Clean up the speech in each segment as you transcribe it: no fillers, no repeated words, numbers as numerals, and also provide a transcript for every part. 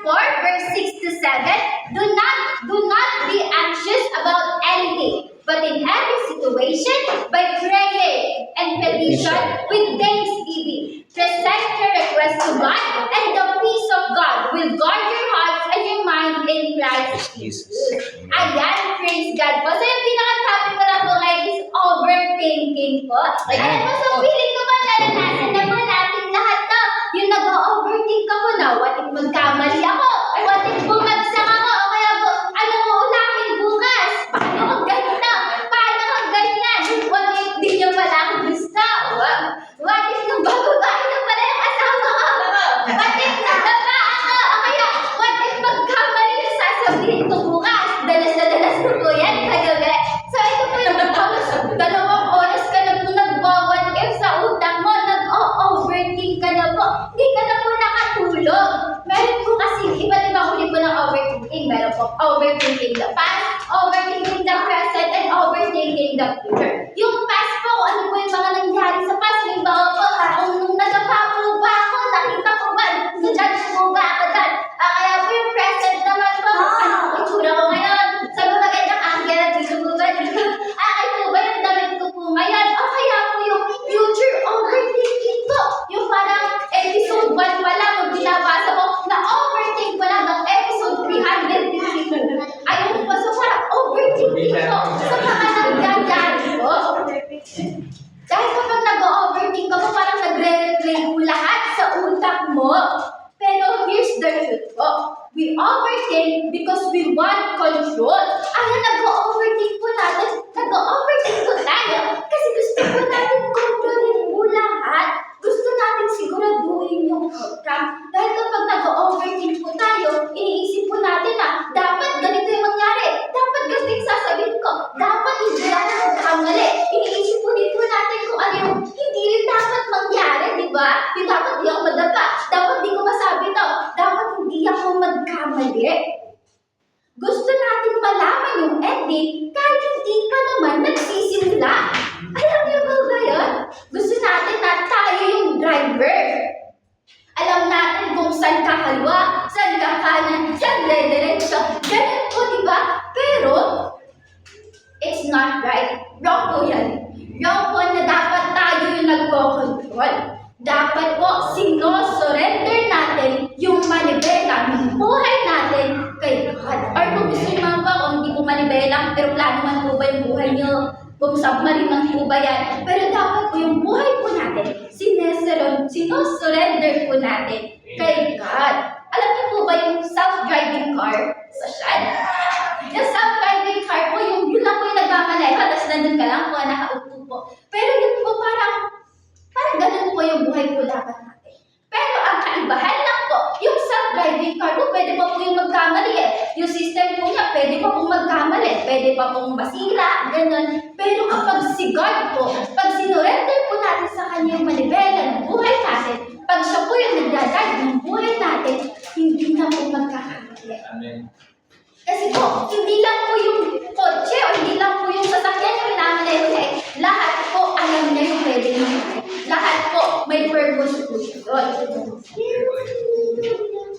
4 verse 6 to 7, do not be anxious about anything, but in every situation, by praying and petition with thanksgiving, present your request to God, and the peace of God will guard your hearts and your mind in Christ Jesus. Ayan, praise God po. So yung pinaka-topic ko lang po ngayon is overthinking po. Ayan po, so feeling ko po naranasan na po natin lahat to. Yung nag-overthink ako na, what if magkamali ako? What if bumagsak ako? O kaya po, ano mo ulamin bukas? Paano kung ganito? Paano kung ganyan? What if di nyo pala ako gusto? What if nung bababae na pala yung asawa ko? What if nadapa ako? O kaya, what if magkamali na sasabihin ko bukas? Dalas na po yan kagabi. So ito po yung halos 2 oras ka na po nag-what if sa utak mo, nag-overthink ka na po. Hindi ka na po nakatulog. Meron po kasi, iba't ibang uli po ng overthinking. Meron po overthinking the past, overthinking the present, and overthinking the future. Yung past po, ano po yung mga nangyari sa past? Halimbawa po, kung nung nadapa po ba ako, nakita ko ba, na-judge po ba ako dyan? Kaya po yung present naman po, ano po itsura ko ngayon? Sabi ko magandang angle, dito po ba? Ay po ba yung damit ko po ngayon? O kaya po yung future overthinking po. Yung parang episode 1 pa lang, kung binabasa ko, na-overthink ko lang ng episode 350. Ayun po, so parang overthinking po sa mga nangyayari po. Dahil kapag nag-overthink ka po, parang nagre-replay po lahat sa utak mo. Pero here's the truth po. We overthink because we want control. Ay, nag-overthink po natin. Nag-overthink po tayo kasi gusto po natin kontrolin po lahat. Gusto natin siguraduhin yung outcome. Dahil kapag nag-overthink po tayo, iniisip po natin na dapat ganito yung mangyari. Dapat ganito yung sasabihin ko. Dapat hindi natin magkamali. Iniisip po din po natin kung ano yung hindi rin dapat mangyari, di ba? Yung dapat di ako madapa. Dapat di ko masabi to. Dapat hindi ako magkamali. Gusto natin malaman yung ending kahit hindi pa naman nagsisimula. Alam niyo ba yun? Gusto natin na tayo yung driver. Alam natin kung saan ka kaliwa, saan ka kanan, saan diretso. Ganun po, di ba? Pero, it's not right. Wrong po yan. Wrong po na dapat tayo yung nagko-control. Dapat po, sino-surrender natin yung manibela ng buhay natin kay God. Or kung gusto nyo naman ba, kung hindi po manibela, pero plano man po ba yung buhay nyo? Kung submarine man po ba yan? Pero dapat po yung buhay po natin, sino-surrender po natin kay God. Alam niyo po ba yung self-driving car sa Shad? Yung self-driving car po, yun lang po yung nagmamaneho, tapos nandun ka lang po, nakaupo po. Pero yun po parang ganun po yung buhay po dapat natin. Pero ang kaibahan lang po, yung self-driving car po, pwede pa po yung magkamali eh. Yung system po niya, pwede pa pong magkamali, pwede pa pong masira, ganun. Pero kapag si God po, pag sinurrender po natin sa kanya yung manibela ng buhay natin, pag siya po yung nagdadrive ng buhay natin, hindi na po magkakamali. Amen. Kasi po, hindi lang po yung kotse o hindi lang po yung sasakyan yung minamaneho niya. Lahat po, alam niya yung pwede niya. Lahat po, may purpose po siya doon.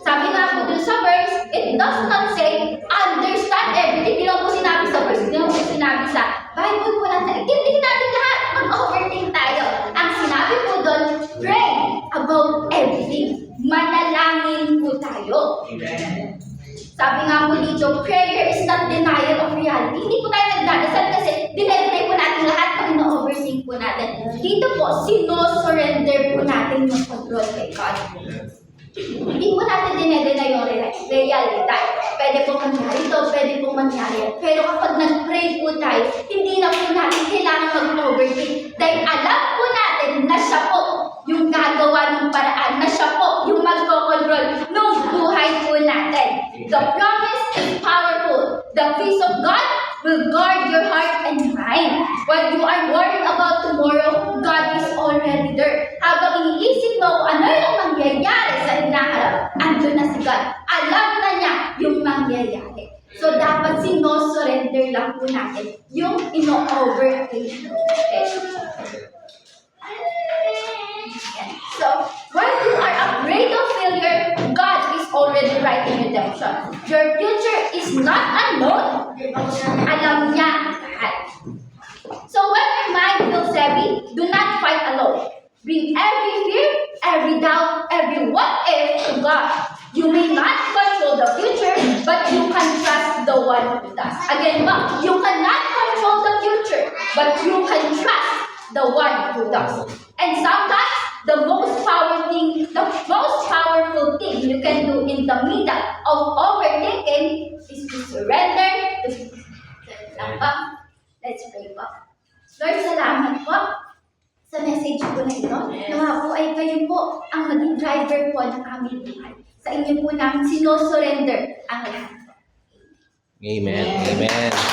Sabi nga po dun sa verse, it does not say, understand everything. Hindi lang po sinabi sa verse, hindi lang po sinabi sa Bible po lang. Hindi natin lahat, mag-overthink tayo. Ang sinabi po doon, pray about everything. Manalangin po tayo. Amen. Sabi nga po dito, prayer is not denial of reality. Hindi po tayo nagdadasal kasi dinedeny po natin lahat pag na-overthink po natin. Dito po, sino-surrender po natin yung control kay God. Hindi po natin dinedeny yung reality. Pwede po mangyari ito, pwede po mangyari. Pero kapag nag-pray po tayo, hindi na po natin kailangan mag-overthink. Dahil alam po natin na siya po yung gagawa ng paraan, na siya po yung magko-control ng buhay po natin. The promise is powerful. The peace of God will guard your heart and mind. While you are worrying about tomorrow, God is already there. Habang iniisip mo kung ano yung mangyayari sa hinaharap, andun na si God. Alam na niya yung mangyayari. So, dapat sino-surrender lang po natin yung ino-overthink. Okay? So, when you are afraid of failure, God is already right in redemption. Your future is not unknown. Alam niya lahat. So when your mind feels heavy, do not fight alone. Bring every fear, every doubt, every what if to God. You may not control the future, but you can trust the one who does. Again, you cannot control the future, but you can trust the one who does. And sometimes the most powerful thing you can do in the middle of overthinking is to surrender to Let's pray po. Lord, salamat po sa message po na ito. Nawa po ay kayo po ang maging driver po ng aming buhay. Sa inyo po namin sinusurrender ang lahat. Amen. Amen.